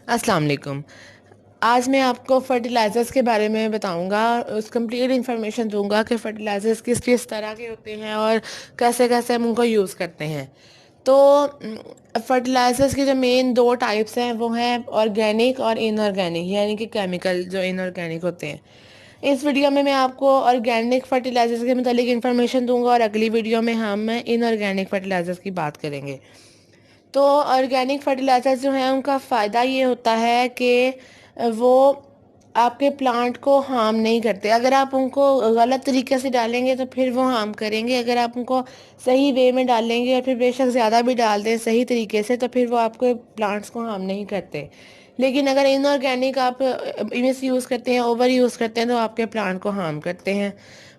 अस्सलाम वालेकुम। आज मैं आपको फर्टिलाइज़र्स के बारे में बताऊंगा। उस कंप्लीट इन्फॉर्मेशन दूंगा कि फर्टिलाइज़र्स किस किस तरह के होते हैं और कैसे कैसे हम उनको यूज़ करते हैं। तो फर्टिलाइज़र्स की जो मेन दो टाइप्स हैं वो हैं ऑर्गेनिक और इनऑर्गेनिक, यानी कि केमिकल जो इनऑर्गेनिक होते हैं। इस वीडियो में मैं आपको ऑर्गेनिक फर्टिलाइज़र्स के मतलब इन्फॉर्मेशन दूंगा और अगली वीडियो में हम इनऑर्गेनिक फर्टिलाइज़र्स की बात करेंगे। तो ऑर्गेनिक फर्टिलाइजर्स जो हैं उनका फ़ायदा ये होता है कि वो आपके प्लांट को हार्म नहीं करते। अगर आप उनको गलत तरीके से डालेंगे तो फिर वो हार्म करेंगे। अगर आप उनको सही वे में डालेंगे और फिर बेशक ज़्यादा भी डाल दें सही तरीके से तो फिर वो आपके प्लांट्स को हार्म नहीं करते। लेकिन अगर इनऑर्गेनिक आप मिस यूज़ करते हैं, ओवर यूज़ करते हैं तो आपके प्लांट को हार्म करते हैं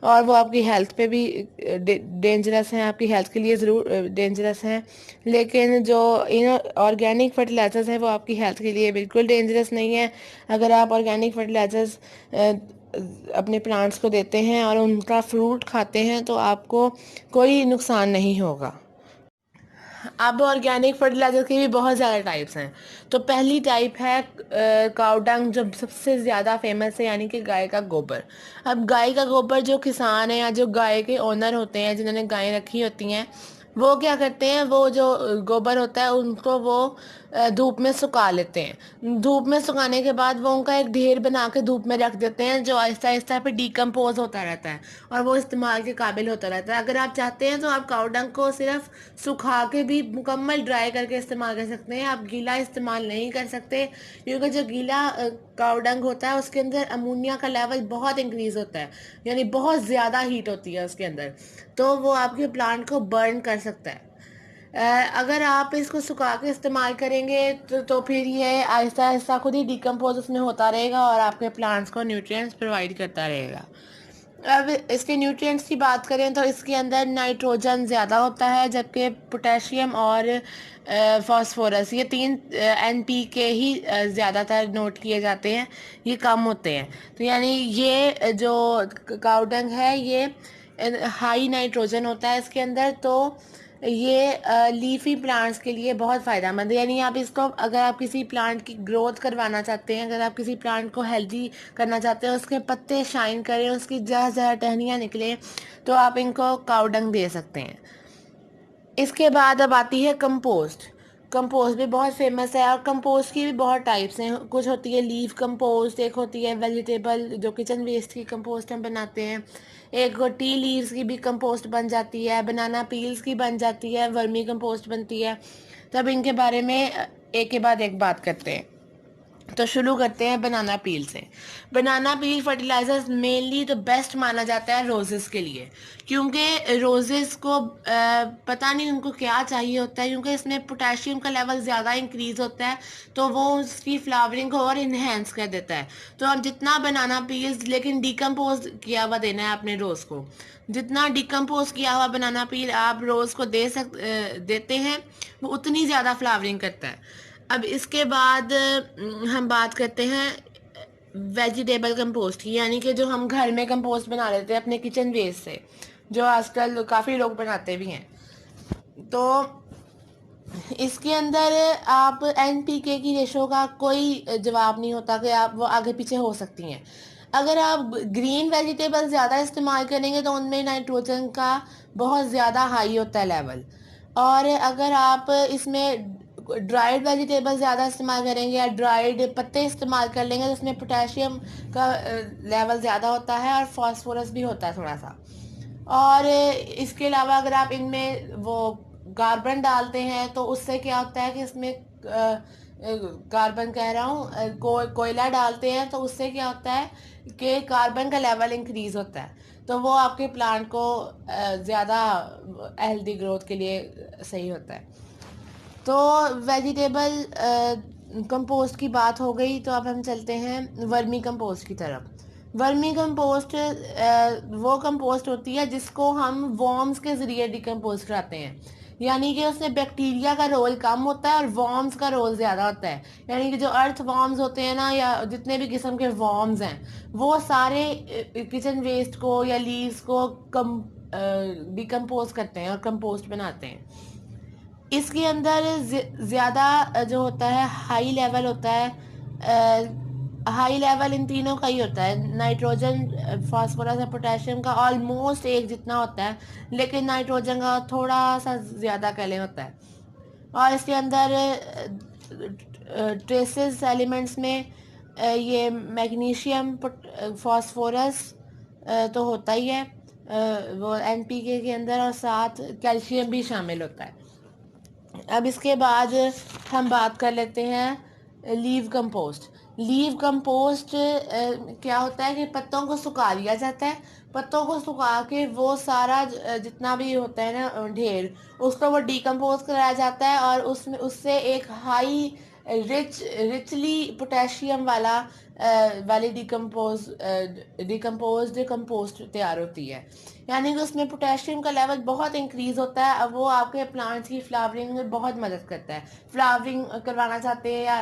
और वो आपकी हेल्थ पे भी डेंजरस हैं, आपकी हेल्थ के लिए ज़रूर डेंजरस हैं। लेकिन जो इन ऑर्गेनिक फर्टिलाइजर्स हैं वो आपकी हेल्थ के लिए बिल्कुल डेंजरस नहीं है। अगर आप ऑर्गेनिक फर्टिलाइजर्स अपने प्लांट्स को देते हैं और उनका फ्रूट खाते हैं तो आपको कोई नुकसान नहीं होगा। अब ऑर्गेनिक फर्टिलाइजर के भी बहुत ज़्यादा टाइप्स हैं। तो पहली टाइप है काउ डंग, जो सबसे ज़्यादा फेमस है, यानी कि गाय का गोबर। अब गाय का गोबर जो किसान है या जो गाय के ओनर होते हैं जिन्होंने गायें रखी होती हैं वो क्या करते हैं, वो जो गोबर होता है उनको वो धूप में सुखा लेते हैं। धूप में सुखाने के बाद वो उनका एक ढेर बना के धूप में रख देते हैं जो आहिस्ता आहिस्ता फिर डिकम्पोज होता रहता है और वो इस्तेमाल के काबिल होता रहता है। अगर आप चाहते हैं तो आप काऊ डंग को सिर्फ सुखा के भी मुकम्मल ड्राई करके इस्तेमाल कर सकते हैं। आप गीला इस्तेमाल नहीं कर सकते क्योंकि जो गीला काऊ डंग होता है उसके अंदर अमोनिया का लेवल बहुत इंक्रीज होता है, यानी बहुत ज़्यादा हीट होती है उसके अंदर, तो वो आपके प्लांट को बर्न कर सकता है। अगर आप इसको सुखा के इस्तेमाल करेंगे तो फिर ये आहिस्ता आहिस्ता खुद ही डिकम्पोज उसमें होता रहेगा और आपके प्लांट्स को न्यूट्रिएंट्स प्रोवाइड करता रहेगा। अब इसके न्यूट्रिएंट्स की बात करें तो इसके अंदर नाइट्रोजन ज़्यादा होता है, जबकि पोटेशियम और फास्फोरस ये तीन NPK ही ज़्यादातर नोट किए जाते हैं, ये कम होते हैं। तो यानी ये जो काउडंग है ये हाई नाइट्रोजन होता है इसके अंदर, तो ये लीफी प्लांट्स के लिए बहुत फ़ायदेमंद है। यानी आप इसको अगर आप किसी प्लांट की ग्रोथ करवाना चाहते हैं, अगर आप किसी प्लांट को हेल्दी करना चाहते हैं, उसके पत्ते शाइन करें, उसकी जहाँ जहाँ टहनियाँ निकले, तो आप इनको काउडंग दे सकते हैं। इसके बाद अब आती है कंपोस्ट। कंपोस्ट भी बहुत फेमस है और कंपोस्ट की भी बहुत टाइप्स हैं। कुछ होती है लीफ कंपोस्ट, एक होती है वेजिटेबल जो किचन वेस्ट की कंपोस्ट हम बनाते हैं, एक टी लीव्स की भी कंपोस्ट बन जाती है, बनाना पील्स की बन जाती है, वर्मी कंपोस्ट बनती है। तब इनके बारे में एक के बाद एक बात करते हैं। तो शुरू करते हैं बनाना पील से। बनाना पील फर्टिलाइजर मेनली तो बेस्ट माना जाता है रोजेस के लिए, क्योंकि रोजेस को पता नहीं उनको क्या चाहिए होता है, क्योंकि इसमें पोटेशियम का लेवल ज़्यादा इंक्रीज होता है तो वो उसकी फ्लावरिंग को और इन्हेंस कर देता है। तो आप जितना बनाना पील लेकिन डिकम्पोज किया हुआ देना है अपने रोज को, जितना डिकम्पोज किया हुआ बनाना पील आप रोज को देते हैं वो उतनी ज़्यादा फ्लावरिंग करता है। अब इसके बाद हम बात करते हैं वेजिटेबल कंपोस्ट की, यानी कि जो हम घर में कंपोस्ट बना लेते हैं अपने किचन वेस्ट से, जो आजकल काफ़ी लोग बनाते भी हैं। तो इसके अंदर आप NPK की रेशो का कोई जवाब नहीं होता कि आप वो आगे पीछे हो सकती हैं। अगर आप ग्रीन वेजिटेबल ज़्यादा इस्तेमाल करेंगे तो उनमें नाइट्रोजन का बहुत ज़्यादा हाई होता है लेवल। और अगर आप इसमें ड्राइड वेजिटेबल ज़्यादा इस्तेमाल करेंगे या ड्राइड पत्ते इस्तेमाल कर लेंगे तो उसमें पोटेशियम का लेवल ज़्यादा होता है और फास्फोरस भी होता है थोड़ा सा। और इसके अलावा अगर आप इनमें वो कार्बन डालते हैं तो उससे क्या होता है कि इसमें कार्बन कह रहा हूँ कोयला डालते हैं तो उससे क्या होता है कि कार्बन का लेवल इंक्रीज होता है, तो वो आपके प्लांट को ज़्यादा हेल्दी ग्रोथ के लिए सही होता है। तो वेजिटेबल कंपोस्ट की बात हो गई, तो अब हम चलते हैं वर्मी कंपोस्ट की तरफ। वर्मी कंपोस्ट वो कंपोस्ट होती है जिसको हम वॉर्म्स के ज़रिए डिकम्पोज कराते हैं, यानी कि उसमें बैक्टीरिया का रोल कम होता है और वॉर्म्स का रोल ज़्यादा होता है। यानी कि जो अर्थ वॉर्म्स होते हैं ना, या जितने भी किस्म के वॉर्म्स हैं वो सारे किचन वेस्ट को या लीव्स को कम डिकम्पोज करते हैं और कंपोस्ट बनाते हैं। इसके अंदर ज़्यादा जो होता है हाई लेवल होता है, हाई लेवल इन तीनों का ही होता है। नाइट्रोजन, फास्फोरस और पोटेशियम का ऑलमोस्ट एक जितना होता है, लेकिन नाइट्रोजन का थोड़ा सा ज़्यादा कले होता है। और इसके अंदर ट्रेसेस एलिमेंट्स में ये मैग्नीशियम, फास्फोरस तो होता ही है वो एनपीके के अंदर, और साथ कैल्शियम भी शामिल होता है। अब इसके बाद हम बात कर लेते हैं लीव कंपोस्ट। लीव कंपोस्ट क्या होता है कि पत्तों को सुखा दिया जाता है। पत्तों को सुखा के वो सारा जितना भी होता है ना ढेर, उसको वो डिकम्पोज कराया जाता है, और उसमें उससे एक हाई रिचली पोटेशियम वाली डिकम्पोज्ड कंपोस्ट तैयार होती है। यानी कि उसमें पोटेशियम का लेवल बहुत इंक्रीज होता है। अब वो आपके प्लांट्स की फ्लावरिंग में बहुत मदद करता है। फ्लावरिंग करवाना चाहते हैं या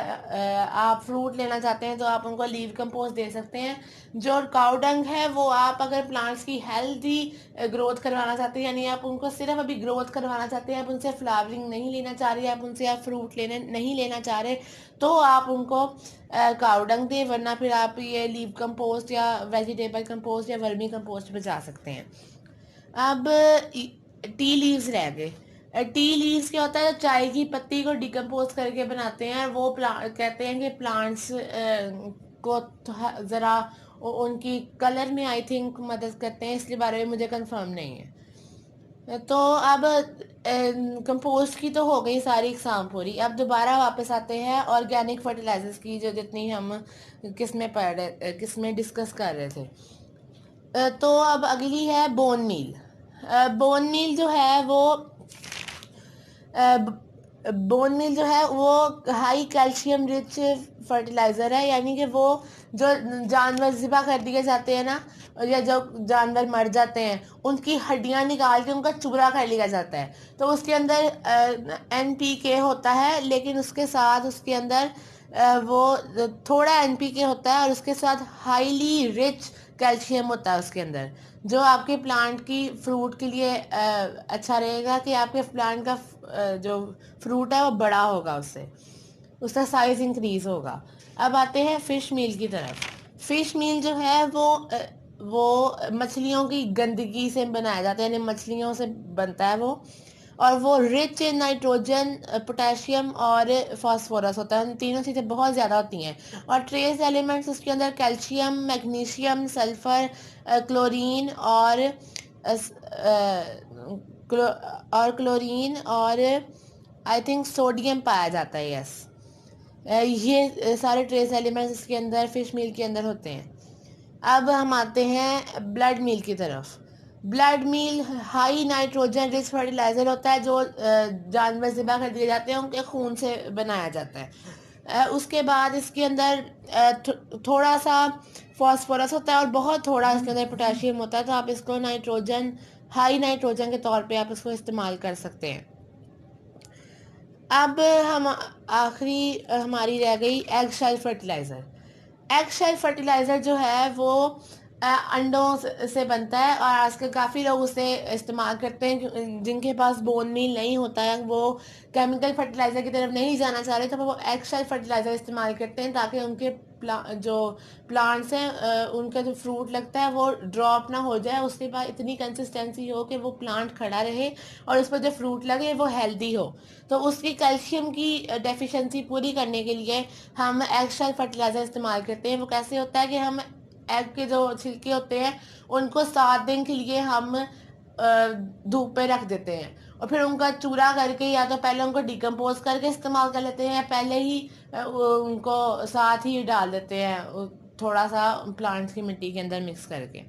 आप फ्रूट लेना चाहते हैं तो आप उनको लीव कंपोस्ट दे सकते हैं। जो काउ डंग है वो आप अगर प्लांट्स की हेल्दी ग्रोथ करवाना चाहते हैं, यानी आप उनको सिर्फ अभी ग्रोथ करवाना चाहते हैं, आप उनसे फ्लावरिंग नहीं लेना चाह रहे, आप उनसे आप फ्रूट नहीं लेना चाह रहे, तो आप उनको काउ डंग दें, वरना फिर आप ये लीव कंपोस्ट या वेजिटेबल कंपोस्ट या वर्मी कंपोस्ट पे जा सकते हैं। अब टी लीव्स रह गए। टी लीव्स क्या होता है, चाय की पत्ती को डिकम्पोज करके बनाते हैं। वो कहते हैं कि प्लांट्स को ज़रा उनकी कलर में आई थिंक मदद करते हैं, इसके बारे में मुझे कंफर्म नहीं है। तो अब कंपोस्ट की तो हो गई सारी इकसाम पूरी। अब दोबारा वापस आते हैं ऑर्गेनिक फर्टिलाइजर्स की, जो जितनी हम किसमें डिस्कस कर रहे थे। तो अब अगली है बोन मील। बोन मील जो है वो बोन मील जो है वो हाई कैल्शियम रिच फर्टिलाइज़र है। यानी कि वो जो जानवर ज़िबा कर दिए जाते हैं ना, या जो जानवर मर जाते हैं, उनकी हड्डियां निकाल के उनका चूरा कर लिया जाता है। तो उसके अंदर एनपीके होता है, लेकिन उसके साथ उसके अंदर वो थोड़ा एनपीके होता है, और उसके साथ हाईली रिच कैल्शियम होता है उसके अंदर, जो आपके प्लांट की फ्रूट के लिए अच्छा रहेगा कि आपके प्लांट का जो फ्रूट है वो बड़ा होगा, उससे उसका साइज इंक्रीज होगा। अब आते हैं फिश मील की तरफ। फिश मील जो है वो मछलियों की गंदगी से बनाया जाता है, यानी मछलियों से बनता है वो, और वो रिच इन नाइट्रोजन, पोटेशियम और फास्फोरस होता है। तीनों चीज़ें बहुत ज़्यादा होती हैं। और ट्रेस एलिमेंट्स उसके अंदर calcium, magnesium, sulphur, chlorine chlorine और आई थिंक सोडियम पाया जाता है। यस, ये सारे ट्रेस एलिमेंट्स इसके अंदर फिश मील के अंदर होते हैं। अब हम आते हैं ब्लड मील की तरफ। Blood meal high nitrogen rich fertiliser होता है, जो जानवर ज़िबा कर दिए जाते हैं उनके खून से बनाया जाता है। उसके बाद इसके अंदर थोड़ा सा फास्फोरस होता है, और बहुत थोड़ा इसके अंदर पोटेशियम होता है। तो आप इसको हाई नाइट्रोजन के तौर पे आप इसको इस्तेमाल कर सकते हैं। अब हम आखिरी हमारी रह गई egg shell fertiliser. Egg shell fertiliser जो है वो अंडों से बनता है, और आजकल काफ़ी लोग उसे इस्तेमाल करते हैं। जिनके पास बोन मील नहीं होता है, वो केमिकल फर्टिलाइज़र की तरफ नहीं जाना चाह रहे, तो वो एग शेल फर्टिलाइज़र इस्तेमाल करते हैं, ताकि उनके जो प्लांट्स हैं उनका जो फ्रूट लगता है वो ड्रॉप ना हो जाए, उसके बाद इतनी कंसिस्टेंसी हो कि वो प्लांट खड़ा रहे और उस पर जो फ्रूट लगे वो हेल्दी हो। तो उसकी कैल्शियम की डेफिशिएंसी पूरी करने के लिए हम एग शेल फर्टिलाइज़र इस्तेमाल करते हैं। वो कैसे होता है कि हम एग के जो छिलके होते हैं उनको 7 दिन के लिए हम धूप पे रख देते हैं, और फिर उनका चूरा करके या तो पहले उनको डिकम्पोज करके इस्तेमाल कर लेते हैं, या पहले ही उनको साथ ही डाल देते हैं थोड़ा सा प्लांट्स की मिट्टी के अंदर मिक्स करके।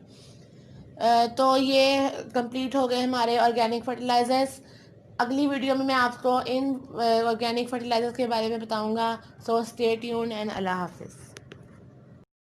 तो ये कंप्लीट हो गए हमारे ऑर्गेनिक फर्टिलाइज़र्स। अगली वीडियो में मैं आपको इन ऑर्गेनिक फर्टिलाइज़र्स के बारे में बताऊंगा। सो स्टे ट्यून्ड एंड अल्लाह हाफिज़।